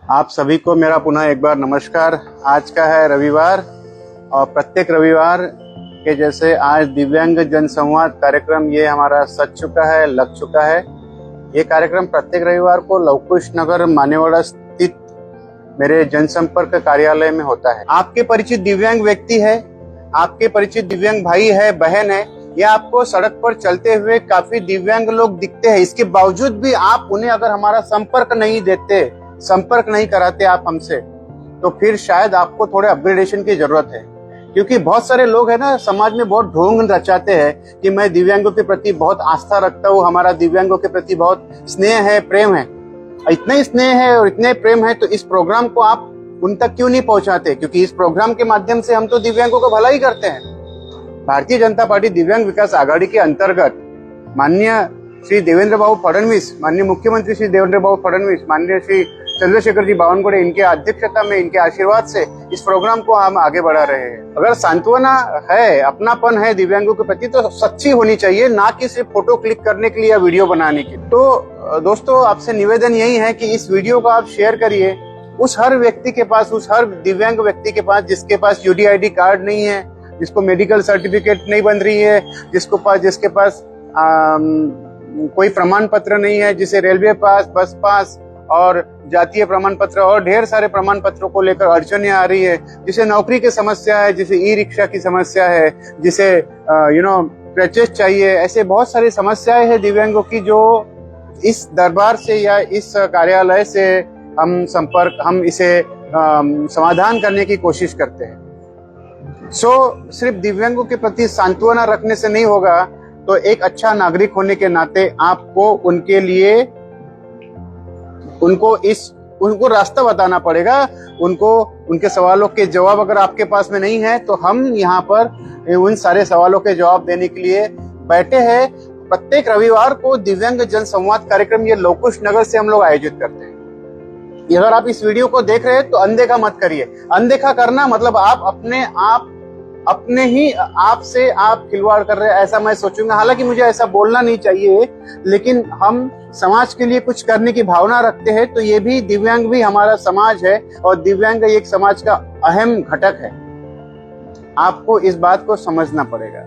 आप सभी को मेरा पुनः एक बार नमस्कार। आज का है रविवार और प्रत्येक रविवार के जैसे आज दिव्यांग जनसंवाद कार्यक्रम ये हमारा सज चुका है, लग चुका है। ये कार्यक्रम प्रत्येक रविवार को लवकुश नगर मानेवाड़ा स्थित मेरे जनसंपर्क कार्यालय में होता है। आपके परिचित दिव्यांग व्यक्ति है, आपके परिचित दिव्यांग भाई है, बहन है, या आपको सड़क पर चलते हुए काफी दिव्यांग लोग दिखते हैं। इसके बावजूद भी आप उन्हें अगर हमारा संपर्क नहीं देते, संपर्क नहीं कराते आप हमसे, तो फिर शायद आपको थोड़े अपग्रेडेशन की जरूरत है। क्योंकि बहुत सारे लोग है ना, समाज में बहुत ढोंग रचाते हैं कि मैं दिव्यांगों के प्रति बहुत आस्था रखता हूँ, हमारा दिव्यांगों के प्रति बहुत स्नेह है, प्रेम है। इतना ही स्नेह है और इतने प्रेम है तो इस प्रोग्राम को आप उन तक क्यों नहीं पहुंचाते? क्योंकि इस प्रोग्राम के माध्यम से हम तो दिव्यांगों को भला ही करते हैं। भारतीय जनता पार्टी दिव्यांग विकास आघाड़ी के अंतर्गत माननीय श्री देवेंद्र बाबू फडणवीस, माननीय मुख्यमंत्री श्री देवेंद्र बाबू फडणवीस, माननीय श्री चंद्रशेखर जी बावनकुळे, इनके अध्यक्षता में, इनके आशीर्वाद से इस प्रोग्राम को हम आगे बढ़ा रहे हैं। अगर सांत्वना है, अपनापन है दिव्यांगों के प्रति, तो सच्ची होनी चाहिए, ना कि सिर्फ फोटो क्लिक करने के लिए या वीडियो बनाने के लिए। तो दोस्तों, आपसे निवेदन यही है कि इस वीडियो को आप शेयर करिए उस हर व्यक्ति के पास, उस हर दिव्यांग व्यक्ति के पास जिसके पास यूडीआईडी कार्ड नहीं है, जिसको मेडिकल सर्टिफिकेट नहीं बन रही है, जिसके पास कोई प्रमाण पत्र नहीं है, जिसे रेलवे पास, बस पास और जातीय प्रमाण पत्र और ढेर सारे प्रमाण पत्रों को लेकर अड़चनें आ रही है, जिसे नौकरी की समस्या है, जिसे ई रिक्शा की समस्या है, जिसे क्रचेस चाहिए। ऐसे बहुत सारी समस्याएं हैं दिव्यांगों की, जो इस दरबार से या इस कार्यालय से हम इसे समाधान करने की कोशिश करते हैं। सिर्फ दिव्यांगों के प्रति सांत्वना रखने से नहीं होगा, तो एक अच्छा नागरिक होने के नाते आपको उनके लिए उनको रास्ता बताना पड़ेगा। उनके सवालों के जवाब अगर आपके पास में नहीं है, तो हम यहाँ पर उन सारे सवालों के जवाब देने के लिए बैठे हैं। प्रत्येक रविवार को दिव्यांग जन संवाद कार्यक्रम ये लवकुश नगर से हम लोग आयोजित करते हैं। अगर आप इस वीडियो को देख रहे हैं तो अनदेखा मत करिए। अनदेखा करना मतलब आप अपने ही आप से आप खिलवाड़ कर रहे हैं, ऐसा मैं सोचूंगा। हालांकि मुझे ऐसा बोलना नहीं चाहिए, लेकिन हम समाज के लिए कुछ करने की भावना रखते हैं, तो ये भी दिव्यांग भी हमारा समाज है और दिव्यांग एक समाज का अहम घटक है। आपको इस बात को समझना पड़ेगा।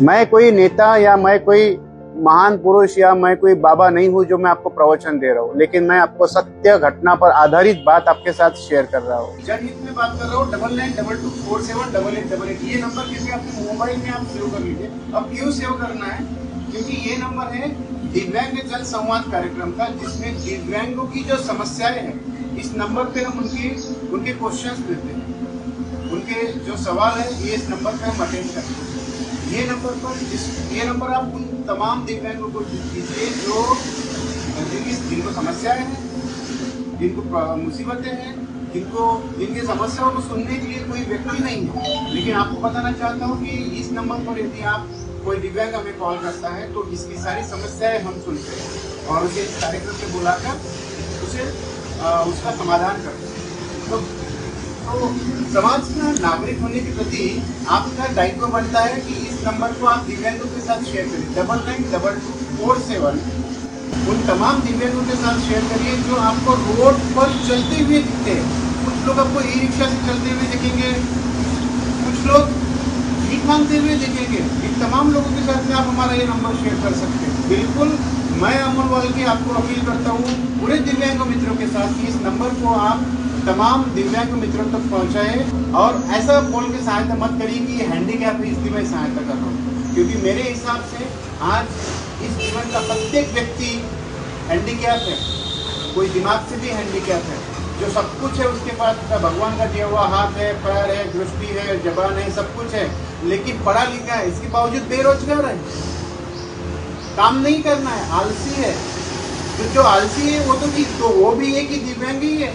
मैं कोई नेता या मैं कोई महान पुरुष या मैं कोई बाबा नहीं हूं जो मैं आपको प्रवचन दे रहा हूं, लेकिन मैं आपको सत्य घटना पर आधारित बात आपके साथ शेयर कर रहा हूं। जनहित में बात कर रहा हूं। 9922478888 ये नंबर किसी आपके मोबाइल में आप सेव कर लीजिए। अब क्यों सेव करना है? क्योंकि ये नंबर है दिव्यांग जन संवाद कार्यक्रम का, जिसमें दिव्यांगों की जो समस्याएं हैं, इस नंबर पे हम उनके क्वेश्चंस देते हैं। उनके जो सवाल है ये इस नंबर पे हम अटेंड करते हैं। ये नंबर आप उन तमाम दिव्यांगों को दीजिए जिनको समस्याएं हैं, जिनको मुसीबतें हैं, जिनकी समस्याओं को सुनने के लिए कोई व्यक्ति नहीं है। लेकिन आपको बताना चाहता हूँ कि इस नंबर पर यदि आप कोई दिव्यांग हमें कॉल करता है तो इसकी सारी समस्याएं हम सुनते हैं और उसे इस कार्यक्रम से बुलाकर उसका समाधान करते हैं। तो समाज का नागरिक होने के प्रति आपका दायित्व बनता है कि इस नंबर को आप दिव्यांगों के साथ शेयर करिए। 992247 उन तमाम दिव्यांगों के साथ शेयर करिए जो आपको रोड पर चलते हुए दिखते हैं। कुछ लोग आपको ई रिक्शा से चलते हुए दिखेंगे, कुछ लोग भीख मांगते हुए दिखेंगे। इन तमाम लोगों के साथ में आप हमारा ये नंबर शेयर कर सकते हैं। बिल्कुल मैं अमन वाल्की आपको अपील करता हूँ पूरे दिव्यांग मित्रों के साथ कि इस नंबर को आप तमाम दिव्यांग मित्रों तक पहुंचाए और ऐसा बोल के सहायता मत करिए कि ये हैंडीकैप है इसलिए मैं सहायता कर रहा हूँ। क्योंकि मेरे हिसाब से आज इस जीवन का प्रत्येक व्यक्ति हैंडीकैप है। कोई दिमाग से भी हैंडीकैप है, जो सब कुछ है उसके पास, भगवान का दिया हुआ हाथ है, पैर है, दृष्टि है, जबान है, सब कुछ है, लेकिन पढ़ा लिखा है, इसके बावजूद बेरोजगार है, काम नहीं करना है, आलसी है। तो जो आलसी है वो वो भी एक ही दिव्यांग ही है,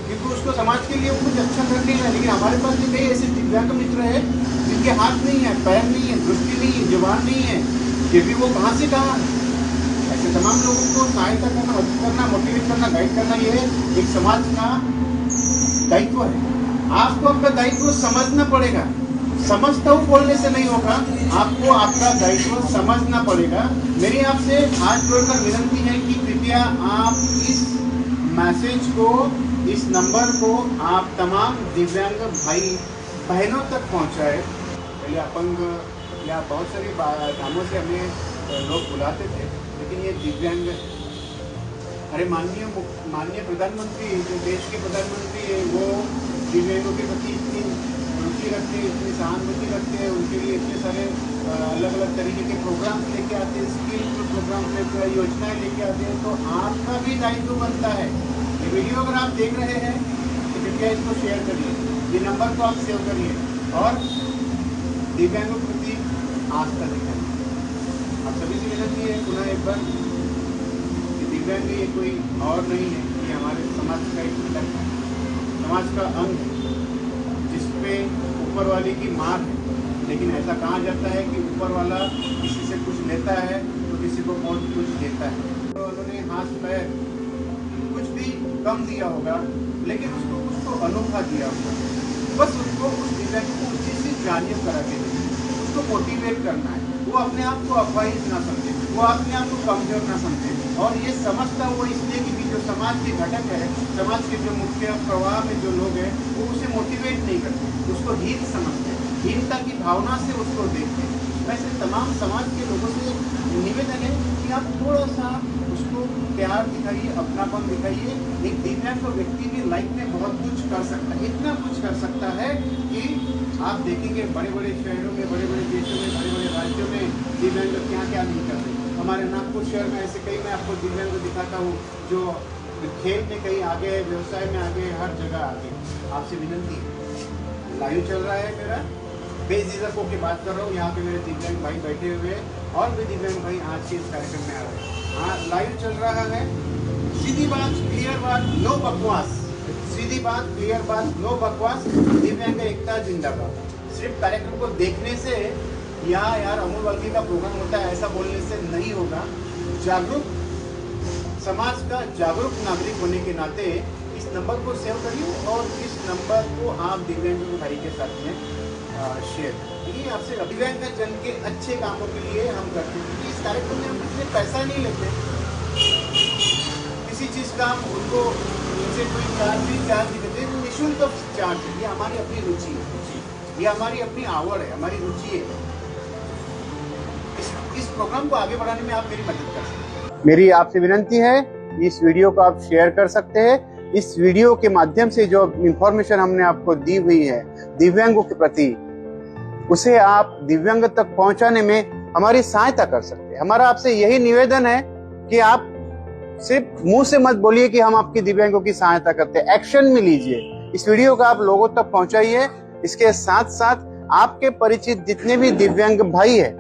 क्योंकि उसको समाज के लिए कुछ अच्छा करने है। लेकिन हमारे पास भी कई ऐसे दिव्यांग मित्र हैं जिनके हाथ नहीं है, पैर नहीं है, दृष्टि नहीं है, जुबान नहीं है, फिर भी वो कहाँ से कहाँ। ऐसे तमाम लोगों को सहायता करना, मदद करना, मोटिवेट करना, गाइड करना, ये एक समाज का दायित्व है। आपको अपना दायित्व समझना पड़ेगा। समझता हूँ बोलने से नहीं होगा, आपको आपका दायित्व समझना पड़ेगा। मेरी आपसे हाथ जोड़कर विनती है कि कृपया आप इस मैसेज को, इस नंबर को आप तमाम दिव्यांग भाई बहनों तक पहुंचाए। पहले अपंग या बहुत सारी नामों से हमें लोग बुलाते थे, लेकिन ये दिव्यांग, अरे माननीय प्रधानमंत्री, जो देश के प्रधानमंत्री है, वो दिव्यांगों के प्रति इतनी रुचि रखते हैं, इतनी सहानुभूति रखते हैं, उनके लिए इतने सारे अलग अलग तरीके के प्रोग्राम्स लेके आते हैं, स्किल प्रोग्राम लेकर योजनाएं लेके आते हैं। तो आपका भी दायित्व बनता है। ये वीडियो अगर आप देख रहे हैं तो कृपया इसको शेयर करिए, ये नंबर को आप सेव करिए और दिव्यांगों के प्रति आस्था दिखाइए। आप सभी से विनती है पुनः एक बार, दिव्यांग ये कोई और नहीं है, ये हमारे समाज का एक घटक है, समाज का अंग है, जिसपे ऊपर वाले की मार है। लेकिन ऐसा कहा जाता है कि ऊपर वाला किसी से कुछ लेता है तो किसी को बहुत कुछ देता है। तो उन्होंने हाथ पैर कुछ भी कम दिया होगा, लेकिन उसको कुछ तो अनोखा दिया होगा। बस उसको उस दिव्यांग को उस चीज़ से जानिए करा के दें, उसको मोटिवेट करना है। वो अपने आप को अपाहिज ना समझे, वो अपने आप को कमजोर ना समझे। और ये समझता वो इसलिए कि जो समाज के घटक है, समाज के जो मुख्य प्रवाह में जो लोग हैं, वो उसे मोटिवेट नहीं करते, उसको हीन समझते, हीनता की भावना से उसको देखते हैं। वैसे तमाम समाज के लोगों से निवेदन है कि आप थोड़ा सा उसको प्यार दिखाइए, अपनापन दिखाइए। एक दिव्यांग व्यक्ति भी लाइफ में बहुत कुछ कर सकता है, इतना कुछ कर सकता है कि आप देखेंगे बड़े बड़े शहरों में, बड़े बड़े देशों में, बड़े बड़े राज्यों में दिव्यांग क्या क्या नहीं कर रहे। हमारे नागपुर शहर में ऐसे कई, मैं आपको दिव्यांग दिखाता हूँ जो खेल में कहीं आगे है, व्यवसाय में आगे है, हर जगह आगे। आपसे विनती है, लाइव चल रहा है मेरा, बेझिझक होकर बात कर रहा हूँ। यहाँ पे मेरे दिव्यांग भाई बैठे हुए हैं और भी दिव्यांग भाई आज के इस कार्यक्रम में आ रहे हैं। हाँ, लाइव चल रहा है। सीधी बात, क्लियर बात, नो बकवास। सीधी बात, क्लियर बात, नो बकवास। दिव्यांग एकता जिंदाबाद। सिर्फ कार्यक्रम को देखने से या यार अमूल वर्गी का प्रोग्राम होता है ऐसा बोलने से नहीं होगा। जागरूक समाज का जागरूक नागरिक होने के नाते इस नंबर को सेव करिए और इस नंबर को आप दिव्यांग भाई के साथ में शेयर करिए। आपसे दिव्यांग जन के अच्छे कामों के लिए हम करते हैं, क्योंकि इस कार्यक्रम में हम किसी पैसा नहीं लेते, किसी चीज़ का हम उनको उनसे कोई चार्ज नहीं देते, निःशुल्क चार्ज है। ये हमारी अपनी रुचि है, ये हमारी अपनी आवड़ है, हमारी रुचि है। इस प्रोग्राम को आगे बढ़ाने में आप मेरी मदद कर सकते हैं। मेरी आपसे विनती है, इस वीडियो को आप शेयर कर सकते हैं। इस वीडियो के माध्यम से जो इंफॉर्मेशन हमने आपको दी हुई है दिव्यांगों के प्रति, उसे आप दिव्यांग तक पहुंचाने में हमारी सहायता कर सकते हैं। हमारा आपसे यही निवेदन है कि आप सिर्फ मुंह से मत बोलिए कि हम आपकी दिव्यांगों की सहायता करते हैं, एक्शन में लीजिए। इस वीडियो को आप लोगों तक पहुंचाइए। इसके साथ साथ आपके परिचित जितने भी दिव्यांग भाई है,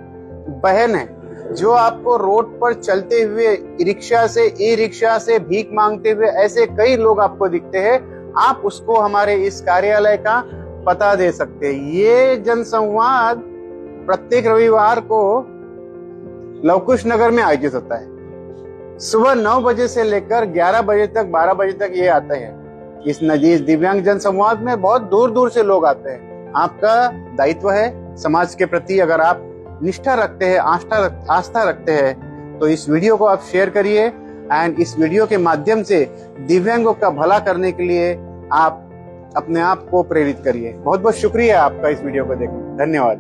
बहन है, जो आपको रोड पर चलते हुए रिक्शा से, ई रिक्शा से भीख मांगते हुए ऐसे कई लोग आपको दिखते हैं, आप उसको हमारे इस कार्यालय का पता दे सकते हैं। ये जनसंवाद प्रत्येक रविवार को लवकुश नगर में आयोजित होता है। सुबह 9 बजे से लेकर 11 बजे तक, 12 बजे तक ये आते हैं। इस दिव्यांग जनसंवाद में बहुत दूर दूर से लोग आते हैं। आपका दायित्व है समाज के प्रति, अगर आप निष्ठा रखते हैं, आस्था रखते हैं, तो इस वीडियो को आप शेयर करिए एंड इस वीडियो के माध्यम से दिव्यांगों का भला करने के लिए आप अपने आप को प्रेरित करिए। बहुत बहुत शुक्रिया आपका इस वीडियो को देखने, धन्यवाद।